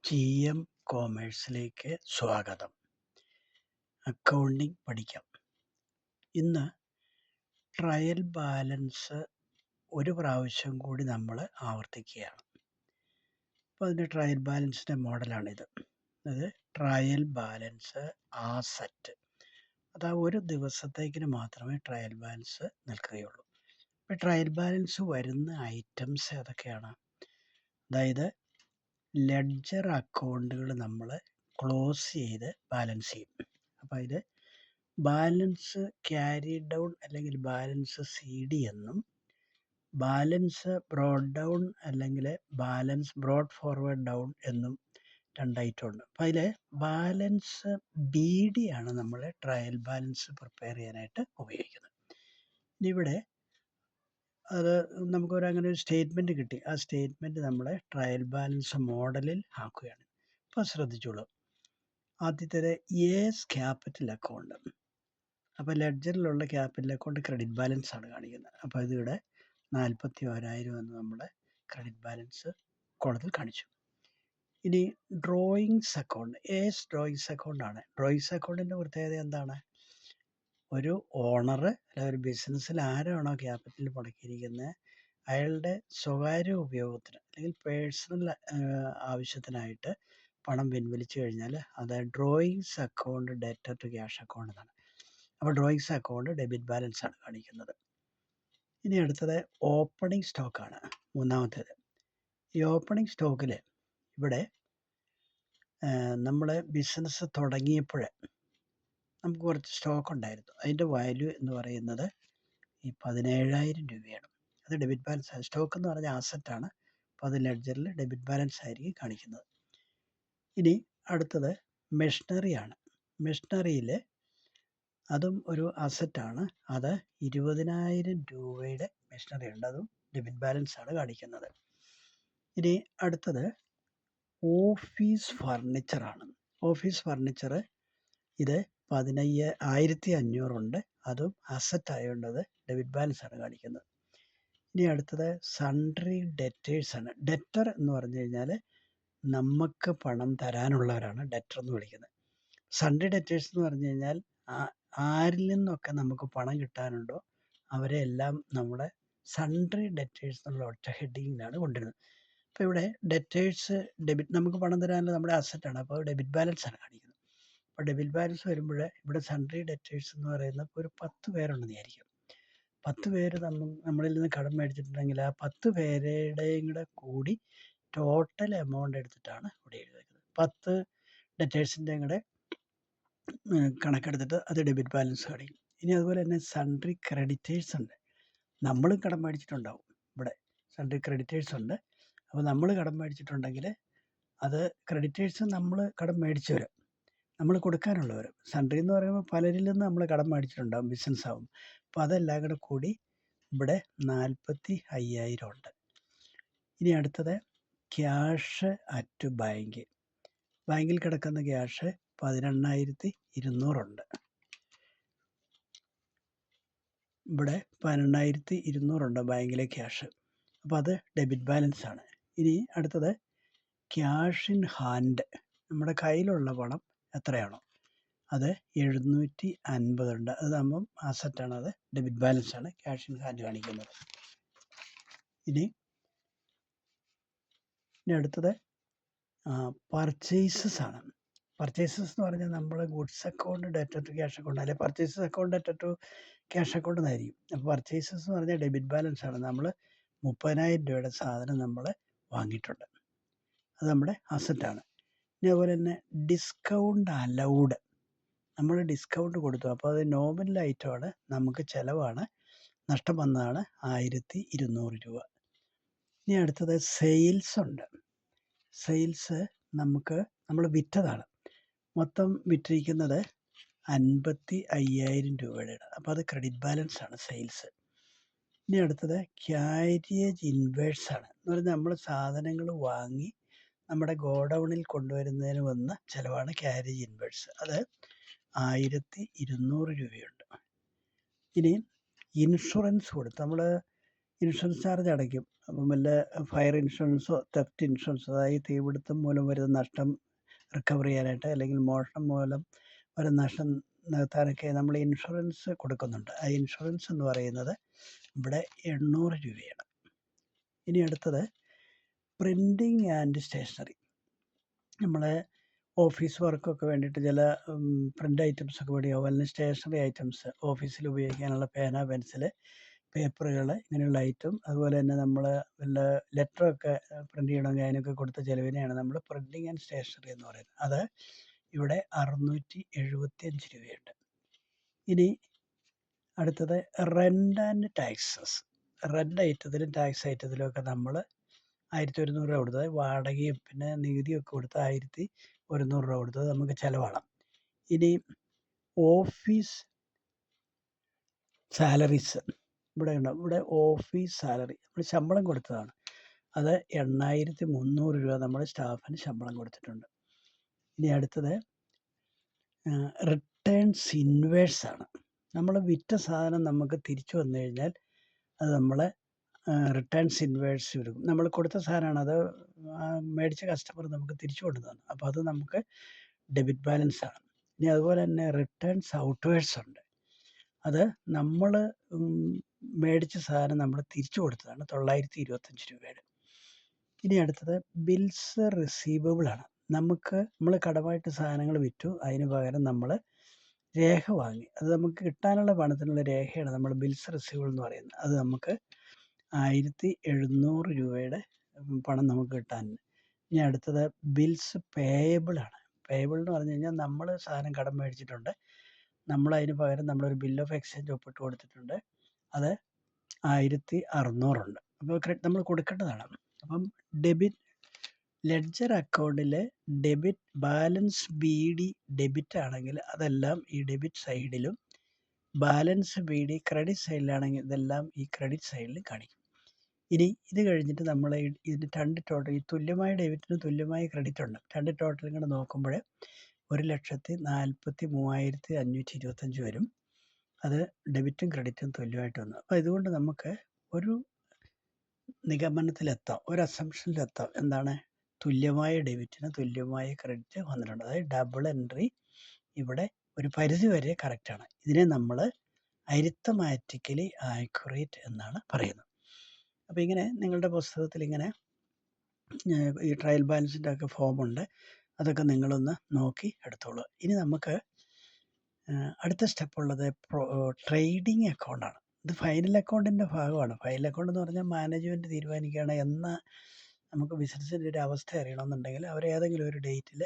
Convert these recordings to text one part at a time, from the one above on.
GM കോമേഴ്സിലേക്ക് സ്വാഗതം. Accounting പഠിക്കാം. ഇന്ന് ട്രയൽ ബാലൻസ് ഒരു പ്രാവശ്യം കൂടി നമ്മൾ ആവർത്തിക്കുകയാണ്. അപ്പോൾ അതിൻ്റെ ട്രയൽ ബാലൻസിൻ്റെ മോഡലാണിത്. അത് ട്രയൽ ബാലൻസ് ആസെറ്റ്. അത് ഒരു ദിവസത്തേക്കിന് മാത്രമേ ട്രയൽ ബാലൻസ് നിൽക്കുകയുള്ളൂ. ഇപ്പോൾ ട്രയൽ ബാലൻസ് വരുന്ന ഐറ്റംസ് ഏതൊക്കെയാണ്? അതായത് ലെഡ്ജർ അക്കൗണ്ടുകൾ നമ്മൾ ക്ലോസ് ചെയ്ത് ബാലൻസ് ചെയ്യും. അപ്പോൾ ഇത് ബാലൻസ് ക്യാരി ഡൗൺ അല്ലെങ്കിൽ ബാലൻസ് CD എന്നും ബാലൻസ് ബ്രോഡ് ഡൗൺ അല്ലെങ്കിൽ ബാലൻസ് ബ്രോഡ് ഫോർവേഡ് ഡൗൺ എന്നും രണ്ട് ഐറ്റം ഉണ്ട്. അപ്പോൾ അതിൽ ബാലൻസ് BD ആണ് നമ്മൾ ട്രയൽ ബാലൻസ് പ്രിപ്പയർ ചെയ്യാനായിട്ട് ഉപയോഗിക്കുന്നത്. ഇവിടെ അത് നമുക്കൊരു അങ്ങനെ ഒരു സ്റ്റേറ്റ്മെൻറ്റ് കിട്ടി. ആ സ്റ്റേറ്റ്മെൻറ്റ് നമ്മളെ ട്രയൽ ബാലൻസ് മോഡലിൽ ആക്കുകയാണ്. അപ്പോൾ ശ്രദ്ധിച്ചോളൂ. ആദ്യത്തേത് ക്യാപിറ്റൽ അക്കൗണ്ട്. അപ്പോൾ ലെഡ്ജറിലുള്ള ക്യാപിറ്റൽ അക്കൗണ്ട് ക്രെഡിറ്റ് ബാലൻസ് ആണ് കാണിക്കുന്നത്. അപ്പോൾ ഇതിവിടെ 41,000 എന്ന് നമ്മുടെ ക്രെഡിറ്റ് ബാലൻസ് കോളത്തിൽ കാണിച്ചു. ഇനി ഡ്രോയിങ്സ് അക്കൗണ്ട്. ഡ്രോയിങ്സ് അക്കൗണ്ട് ആണ്. ഡ്രോയിങ്സ് അക്കൗണ്ടിൻ്റെ പ്രത്യേകത എന്താണ്? ഒരു ഓണർ അല്ലെങ്കിൽ ഒരു ബിസിനസ്സിൽ ആരാണോ ക്യാപിറ്റൽ മുടക്കിയിരിക്കുന്നത് അയാളുടെ സ്വകാര്യ ഉപയോഗത്തിന് അല്ലെങ്കിൽ പേഴ്സണൽ ആവശ്യത്തിനായിട്ട് പണം പിൻവലിച്ചു കഴിഞ്ഞാൽ അത് drawings account debtor to cash account എന്നാണ്. അപ്പോൾ ഡ്രോയിങ്സ് അക്കൗണ്ട് ഡെബിറ്റ് ബാലൻസ് ആണ് കാണിക്കുന്നത്. ഇനി അടുത്തത് ഓപ്പണിംഗ് സ്റ്റോക്കാണ് മൂന്നാമത്തേത്. ഈ ഓപ്പണിംഗ് സ്റ്റോക്കിൽ ഇവിടെ നമ്മൾ ബിസിനസ് തുടങ്ങിയപ്പോൾ നമുക്ക് കുറച്ച് സ്റ്റോക്ക് ഉണ്ടായിരുന്നു. അതിൻ്റെ വാല്യൂ എന്ന് പറയുന്നത് ഈ 17,000 രൂപയാണ്. അത് ഡെബിറ്റ് ബാലൻസ് ആണ്. സ്റ്റോക്ക് എന്ന് പറഞ്ഞാൽ ആസെറ്റാണ്. അപ്പോൾ അത് ലെഡ്ജറിൽ ഡെബിറ്റ് ബാലൻസ് ആയിരിക്കും കാണിക്കുന്നത്. ഇനി അടുത്തത് മെഷീനറിയാണ്. മെഷീനറിയിൽ അതും ഒരു അസറ്റാണ്. അത് 20,000 രൂപയുടെ മെഷീനറി ഉണ്ട്. അതും ഡെബിറ്റ് ബാലൻസ് ആണ് കാണിക്കുന്നത്. ഇനി അടുത്തത് ഓഫീസ് ഫർണിച്ചറാണ്. ഓഫീസ് ഫർണിച്ചർ ഇത് 15,500 ഉണ്ട്. അതും അസറ്റ് ആയതുകൊണ്ട് അത് ഡെബിറ്റ് ബാലൻസ് ആണ് കാണിക്കുന്നത്. ഇനി അടുത്തത് സൺട്രി ഡെറ്റേഴ്സ് ആണ്. ഡെറ്റർ എന്ന് പറഞ്ഞു കഴിഞ്ഞാൽ നമുക്ക് പണം തരാനുള്ളവരാണ് ഡെറ്റർ എന്ന് വിളിക്കുന്നത്. സൺട്രി ഡെറ്റേഴ്സ് എന്ന് പറഞ്ഞു കഴിഞ്ഞാൽ ആരിൽ നിന്നൊക്കെ നമുക്ക് പണം കിട്ടാനുണ്ടോ അവരെ എല്ലാം നമ്മുടെ സൺട്രി ഡെറ്റേഴ്സ് എന്നുള്ള ഒറ്റ ഹെഡിങ്ങിലാണ് കൊണ്ടുവരുന്നത്. അപ്പോൾ ഇവിടെ ഡെറ്റേഴ്സ് ഡെബിറ്റ് നമുക്ക് പണം തരാനുള്ള നമ്മുടെ അസറ്റാണ്. അപ്പോൾ ഡെബിറ്റ് ബാലൻസ് ആണ് കാണിക്കുന്നത്. അപ്പോൾ ഡെബിറ്റ് ബാലൻസ് വരുമ്പോൾ ഇവിടെ സൺട്രി ഡെറ്റേഴ്സ് എന്ന് പറയുന്നത് ഒരു 10 പേരുണ്ടെന്ന് വിചാരിക്കും. 10 പേര് നമ്മളിൽ നിന്ന് കടം മേടിച്ചിട്ടുണ്ടെങ്കിൽ ആ 10 പേരുടെയും കൂടെ കൂടി ടോട്ടൽ എമൗണ്ട് എടുത്തിട്ടാണ് ഇവിടെ എഴുതിയിരിക്കുന്നത്. 10 ഡെറ്റേഴ്സിൻ്റെയും കൂടെ കണക്കെടുത്തിട്ട് അത് ഡെബിറ്റ് ബാലൻസ് കാണിക്കും. ഇനി അതുപോലെ തന്നെ സൺട്രി ക്രെഡിറ്റേഴ്സ് ഉണ്ട്. നമ്മൾ കടം മേടിച്ചിട്ടുണ്ടാവും. ഇവിടെ സൺട്രി ക്രെഡിറ്റേഴ്സ് ഉണ്ട്. അപ്പോൾ നമ്മൾ കടം മേടിച്ചിട്ടുണ്ടെങ്കിൽ അത് ക്രെഡിറ്റേഴ്സ് നമ്മൾ കടം മേടിച്ചവർ, നമ്മൾ കൊടുക്കാനുള്ളവർ. സൺട്രി എന്ന് പറയുമ്പോൾ പലരിൽ നിന്ന് നമ്മൾ കടം മേടിച്ചിട്ടുണ്ടാകും ബിസിനസ് ആവും. അപ്പോൾ അതെല്ലാം കൂടെ കൂടി ഇവിടെ 45,000 ഉണ്ട്. ഇനി അടുത്തത് ക്യാഷ് അറ്റ് ബാങ്ക്. ബാങ്കിൽ കിടക്കുന്ന ക്യാഷ് 18,200 ഉണ്ട്. ഇവിടെ 18,200 ഉണ്ട് ബാങ്കിലെ ക്യാഷ്. അപ്പോൾ അത് ഡെബിറ്റ് ബാലൻസ് ആണ്. ഇനി അടുത്തത് ക്യാഷ് ഇൻ ഹാൻഡ്. നമ്മുടെ കയ്യിലുള്ള പണം എത്രയാണോ അത് 750 ഉണ്ട്. അതാകുമ്പം അസറ്റാണ്, അത് ഡെബിറ്റ് ബാലൻസ് ആണ് ക്യാഷ് ഇൻ ഹാൻഡ് കാണിക്കുന്നത്. ഇനി അടുത്തത് പർച്ചേസസ് ആണ്. പർച്ചേസസ് എന്ന് പറഞ്ഞാൽ നമ്മൾ goods account debtor to cash account അല്ലെങ്കിൽ purchases account debtor to cash account എന്നായിരിക്കും. അപ്പോൾ പർച്ചേസസ് എന്ന് പറഞ്ഞാൽ ഡെബിറ്റ് ബാലൻസ് ആണ്. നമ്മൾ 30,000 രൂപയുടെ സാധനം നമ്മൾ വാങ്ങിയിട്ടുണ്ട്, അത് നമ്മുടെ അസറ്റാണ്. ഇനി അതുപോലെ തന്നെ ഡിസ്കൗണ്ട് അലൗഡ്. നമ്മൾ ഡിസ്കൗണ്ട് കൊടുത്തു, അപ്പോൾ അത് നോമിനൽ ഐറ്റമാണ്, നമുക്ക് ചിലവാണ്, നഷ്ടം വന്നതാണ് 1,200 രൂപ. ഇനി അടുത്തത് സെയിൽസ് ഉണ്ട്. സെയിൽസ് നമ്മൾ വിറ്റതാണ്. മൊത്തം വിറ്റിരിക്കുന്നത് 55,000 രൂപയുടെ. അപ്പോൾ അത് ക്രെഡിറ്റ് ബാലൻസ് ആണ് സെയിൽസ്. ഇനി അടുത്തത് ക്യാരിയേജ് ഇൻവേഴ്സ് ആണ്. എന്ന് പറഞ്ഞാൽ നമ്മൾ സാധനങ്ങൾ വാങ്ങി നമ്മുടെ ഗോഡൗണിൽ കൊണ്ടുവരുന്നതിന് വന്ന ചിലവാണ് ക്യാരിയേജ് ഇൻവേഴ്സ്. അത് 1,200 രൂപയുണ്ട്. ഇനി ഇൻഷുറൻസ് കൊടുത്ത് നമ്മൾ ഇൻഷുറൻസ് ചാർജ് അടയ്ക്കും. അപ്പം വല്ല ഫയർ ഇൻഷുറൻസോ തെഫ്റ്റ് ഇൻഷുറൻസോ, അതായത് തീപിടുത്തം മൂലം വരുന്ന നഷ്ടം റിക്കവർ ചെയ്യാനായിട്ട്, അല്ലെങ്കിൽ മോഷണം മൂലം വരുന്ന നഷ്ടം നികത്താനൊക്കെ നമ്മൾ ഇൻഷുറൻസ് കൊടുക്കുന്നുണ്ട്. ആ ഇൻഷുറൻസ് എന്ന് പറയുന്നത് ഇവിടെ 800 രൂപയാണ്. ഇനി അടുത്തത് പ്രിൻറ്റിങ് ആൻഡ് സ്റ്റേഷനറി. നമ്മളെ ഓഫീസ് വർക്കൊക്കെ വേണ്ടിയിട്ട് ചില പ്രിൻ്റ് ഐറ്റംസൊക്കെ മേടിക്കും. അതുപോലെ തന്നെ സ്റ്റേഷനറി ഐറ്റംസ്, ഓഫീസിൽ ഉപയോഗിക്കാനുള്ള പേന, പെൻസില്, പേപ്പറുകൾ, ഇങ്ങനെയുള്ള ഐറ്റം. അതുപോലെ തന്നെ നമ്മൾ വല്ല ലെറ്ററൊക്കെ പ്രിൻ്റ് ചെയ്യണമെങ്കിൽ അതിനൊക്കെ കൊടുത്ത ചിലവിനെയാണ് നമ്മൾ പ്രിൻറ്റിങ് ആൻഡ് സ്റ്റേഷനറി എന്ന് പറയുന്നത്. അത് ഇവിടെ 675 രൂപയുണ്ട്. ഇനി അടുത്തത് റെൻ്റ് ആൻഡ് ടാക്സസ്. റെൻ്റ് ഐറ്റത്തിലും ടാക്സ് ഐറ്റത്തിലും ഒക്കെ നമ്മൾ 1100 രൂപ കൊടുത്തത്, വാടകയും പിന്നെ നികുതിയൊക്കെ കൊടുത്ത് 1100 രൂപ കൊടുത്തത് നമുക്ക് ചിലവാണ്. ഇനി ഓഫീസ് സാലറീസ് ഇവിടെ ഉണ്ട്. ഇവിടെ ഓഫീസ് സാലറി നമ്മൾ ശമ്പളം കൊടുത്തതാണ്. അത് 8300 രൂപ നമ്മൾ സ്റ്റാഫിന് ശമ്പളം കൊടുത്തിട്ടുണ്ട്. ഇനി അടുത്തത് റിട്ടേൺസ് ഇൻവേഴ്സ് ആണ്. നമ്മൾ വിറ്റ സാധനം നമുക്ക് തിരിച്ചു വന്നു കഴിഞ്ഞാൽ അത് നമ്മളെ റിട്ടേൺസ് ഇൻവേഴ്സ് വരും. നമ്മൾ കൊടുത്ത സാധനമാണ്, അത് മേടിച്ച കസ്റ്റമർ നമുക്ക് തിരിച്ചു കൊണ്ടുതന്നു. അപ്പോൾ അത് നമുക്ക് ഡെബിറ്റ് ബാലൻസ് ആണ്. ഇനി അതുപോലെ തന്നെ റിട്ടേൺസ് ഔട്ട്വേഴ്സ് ഉണ്ട്. അത് നമ്മൾ മേടിച്ച സാധനം നമ്മൾ തിരിച്ചു കൊടുത്തതാണ്, 925 രൂപയുടെ. ഇനി അടുത്തത് ബിൽസ് റിസീവബിൾ ആണ്. നമ്മൾ കടമായിട്ട് സാധനങ്ങൾ വിറ്റു, അതിന് പകരം നമ്മൾ രേഖ വാങ്ങി, അത് നമുക്ക് കിട്ടാനുള്ള പണത്തിനുള്ള രേഖയാണ് നമ്മൾ ബിൽസ് റിസീവബിൾ എന്ന് പറയുന്നത്. അത് നമുക്ക് 1700 രൂപയുടെ പണം നമുക്ക് കിട്ടാനുണ്ട്. ഇനി അടുത്തത് ബിൽസ് പേയബിൾ ആണ്. പേയബിൾ എന്ന് പറഞ്ഞു കഴിഞ്ഞാൽ നമ്മൾ സാധനം കടം മേടിച്ചിട്ടുണ്ട്, നമ്മൾ അതിന് പകരം നമ്മളൊരു ബിൽ ഓഫ് എക്സ്ചേഞ്ച് ഒപ്പിട്ട് കൊടുത്തിട്ടുണ്ട്, അത് 1600 ഉണ്ട്. അപ്പോൾ നമ്മൾ കൊടുക്കേണ്ടതാണ്. അപ്പം ഡെബിറ്റ് ലെഡ്ജർ അക്കൗണ്ടിൽ ഡെബിറ്റ് ബാലൻസ് BD ഡെബിറ്റ് ആണെങ്കിൽ അതെല്ലാം ഈ ഡെബിറ്റ് സൈഡിലും, ബാലൻസ് BD ക്രെഡിറ്റ് സൈഡിലാണെങ്കിൽ ഇതെല്ലാം ഈ ക്രെഡിറ്റ് സൈഡിൽ കാണിക്കും. ഇനി ഇത് കഴിഞ്ഞിട്ട് നമ്മൾ ഇതിന് രണ്ട് ടോട്ടൽ, ഈ തുല്യമായ ഡെബിറ്റിന് തുല്യമായ ക്രെഡിറ്റ് ഉണ്ട്. രണ്ട് ടോട്ടലും കൂടെ നോക്കുമ്പോൾ 1,33,525 വരും. അത് ഡെബിറ്റും ക്രെഡിറ്റും തുല്യമായിട്ട് വന്നു. അപ്പോൾ ഇതുകൊണ്ട് നമുക്ക് ഒരു നിഗമനത്തിലെത്താം, ഒരു അസംഷനിലെത്താം. എന്താണ്? തുല്യമായ ഡെബിറ്റിന് തുല്യമായ ക്രെഡിറ്റ് വന്നിട്ടുണ്ട്. അതായത് ഡബിൾ എൻട്രി ഇവിടെ ഒരു പരിധി വരെ കറക്റ്റാണ്. ഇതിനെ നമ്മൾ അരിത്തമാറ്റിക്കലി ആക്യുറേറ്റ് എന്നാണ് പറയുന്നത്. അപ്പോൾ ഇങ്ങനെ നിങ്ങളുടെ പുസ്തകത്തിൽ ഇങ്ങനെ ഈ ട്രയൽ ബാലൻസിൻ്റെ ഒക്കെ ഫോമുണ്ട്, അതൊക്കെ നിങ്ങളൊന്ന് നോക്കി എടുത്തോളൂ. ഇനി നമുക്ക് അടുത്ത സ്റ്റെപ്പുള്ളത് ട്രേഡിംഗ് അക്കൗണ്ടാണ്. ഇത് ഫൈനൽ അക്കൗണ്ടിൻ്റെ ഭാഗമാണ്. ഫൈനൽ അക്കൗണ്ട് എന്ന് പറഞ്ഞാൽ മാനേജ്മെൻറ്റ് തീരുമാനിക്കുകയാണ് എന്ന് നമുക്ക് ബിസിനസ്സിൻ്റെ ഒരു അവസ്ഥ അറിയണമെന്നുണ്ടെങ്കിൽ അവർ ഏതെങ്കിലും ഒരു ഡേറ്റിൽ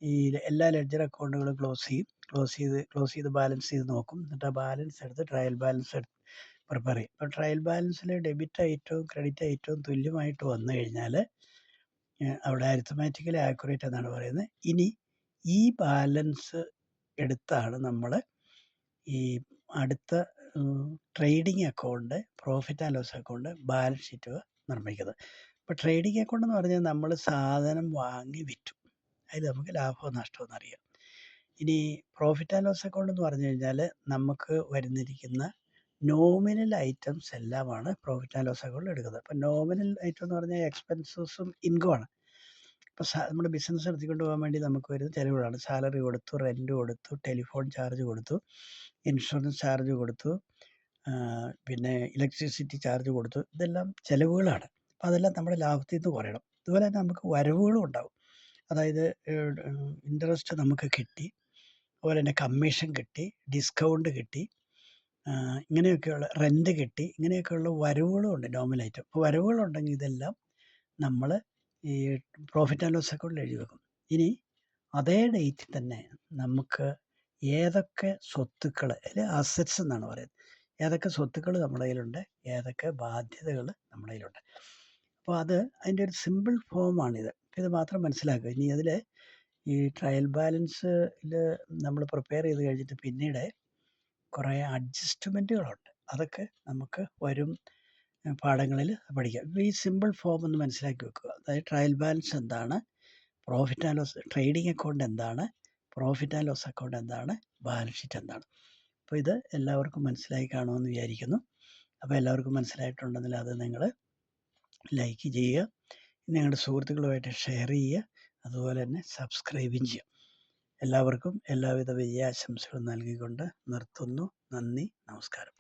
ഈ എല്ലാ ലെഡ്ജർ അക്കൗണ്ടുകളും ക്ലോസ് ചെയ്ത് ബാലൻസ് ചെയ്ത് നോക്കും. എന്നിട്ട് ആ ബാലൻസ് എടുത്ത് ട്രയൽ ബാലൻസ് പ്രിപ്പയർ ചെയ്യും. അപ്പോൾ ട്രയൽ ബാലൻസിൽ ഡെബിറ്റ് ഐറ്റവും ക്രെഡിറ്റ് ഐറ്റവും തുല്യമായിട്ട് വന്നു കഴിഞ്ഞാൽ അവിടെ അരിത്തമാറ്റിക്കലി ആക്യുറേറ്റ് എന്നാണ് പറയുന്നത്. ഇനി ഈ ബാലൻസ് എടുത്താണ് നമ്മൾ ഈ അടുത്ത trading account, profit and loss account, balance sheet നിർമ്മിക്കുന്നത്. ഇപ്പോൾ ട്രേഡിംഗ് അക്കൗണ്ട് എന്ന് പറഞ്ഞാൽ നമ്മൾ സാധനം വാങ്ങി വിറ്റു, അതിൽ നമുക്ക് ലാഭവും നഷ്ടവും എന്നറിയാം. ഇനി പ്രോഫിറ്റ് ആൻഡ് ലോസ് അക്കൗണ്ട് എന്ന് പറഞ്ഞു കഴിഞ്ഞാൽ നമുക്ക് വരുന്നിരിക്കുന്ന നോമിനൽ ഐറ്റംസ് എല്ലാമാണ് പ്രോഫിറ്റ് ആൻഡ് ലോസ് അക്കൗണ്ടിൽ എടുക്കുന്നത്. അപ്പോൾ നോമിനൽ ഐറ്റം എന്ന് പറഞ്ഞാൽ എക്സ്പെൻസസും ഇൻകമാണ്. ഇപ്പോൾ നമ്മുടെ ബിസിനസ് നടത്തിക്കൊണ്ട് പോകാൻ വേണ്ടി നമുക്ക് വരുന്ന ചിലവുകളാണ്. സാലറി കൊടുത്തു, റെൻറ്റ് കൊടുത്തു, ടെലിഫോൺ ചാർജ് കൊടുത്തു, ഇൻഷുറൻസ് ചാർജ് കൊടുത്തു, പിന്നെ ഇലക്ട്രിസിറ്റി ചാർജ് കൊടുത്തു. ഇതെല്ലാം ചിലവുകളാണ്. അപ്പോൾ അതെല്ലാം നമ്മുടെ ലാഭത്തിൽ നിന്ന് കുറയണം. അതുപോലെ തന്നെ നമുക്ക് വരവുകളും ഉണ്ടാവും. അതായത് ഇൻട്രസ്റ്റ് നമുക്ക് കിട്ടി, അതുപോലെ തന്നെ കമ്മീഷൻ കിട്ടി, ഡിസ്കൗണ്ട് കിട്ടി, ഇങ്ങനെയൊക്കെയുള്ള റെൻറ്റ് കിട്ടി, ഇങ്ങനെയൊക്കെയുള്ള വരവുകളും ഉണ്ട് നോമിനൽ ഐറ്റം. അപ്പോൾ വരവുകളുണ്ടെങ്കിൽ ഇതെല്ലാം നമ്മൾ ഈ പ്രോഫിറ്റ് ആൻഡ് ലോസ് അക്കൗണ്ടിൽ എഴുതി വെക്കും. ഇനി അതേ ഡേറ്റിൽ തന്നെ നമുക്ക് ഏതൊക്കെ സ്വത്തുക്കൾ, അല്ലെങ്കിൽ അസറ്റ്സ് എന്നാണ് പറയുന്നത്, ഏതൊക്കെ സ്വത്തുക്കൾ നമ്മുടെ കയ്യിലുണ്ട്, ഏതൊക്കെ ബാധ്യതകൾ നമ്മുടെ കയ്യിലുണ്ട്. അപ്പോൾ അതിൻ്റെ ഒരു സിമ്പിൾ ഫോമാണിത്. ഇത് മാത്രം മനസ്സിലാക്കുക. ഇനി അതിൽ ഈ ട്രയൽ ബാലൻസിൽ നമ്മൾ പ്രിപ്പയർ ചെയ്ത് കഴിഞ്ഞിട്ട് പിന്നീട് കുറേ അഡ്ജസ്റ്റ്മെൻറ്റുകളുണ്ട്. അതൊക്കെ നമുക്ക് വരും പാഠങ്ങളിൽ പഠിക്കാം. ഇപ്പോൾ ഈ സിമ്പിൾ ഫോം ഒന്ന് മനസ്സിലാക്കി വെക്കുക. അതായത് ട്രയൽ ബാലൻസ് എന്താണ്, profit and loss, trading account എന്താണ്, പ്രോഫിറ്റ് ആൻഡ് ലോസ് അക്കൗണ്ട് എന്താണ്, ബാലൻസ് ഷീറ്റ് എന്താണ്. അപ്പോൾ ഇത് എല്ലാവർക്കും മനസ്സിലായി കാണുമെന്ന് വിചാരിക്കുന്നു. അപ്പോൾ എല്ലാവർക്കും മനസ്സിലായിട്ടുണ്ടെങ്കിൽ അത് നിങ്ങൾ ലൈക്ക് ചെയ്യുക, നിങ്ങളുടെ സുഹൃത്തുക്കളുമായിട്ട് ഷെയർ ചെയ്യുക, അതുപോലെ തന്നെ സബ്സ്ക്രൈബും ചെയ്യുക. എല്ലാവർക്കും എല്ലാവിധ വിജയാശംസകളും നൽകിക്കൊണ്ട് നിർത്തുന്നു. നന്ദി, നമസ്കാരം.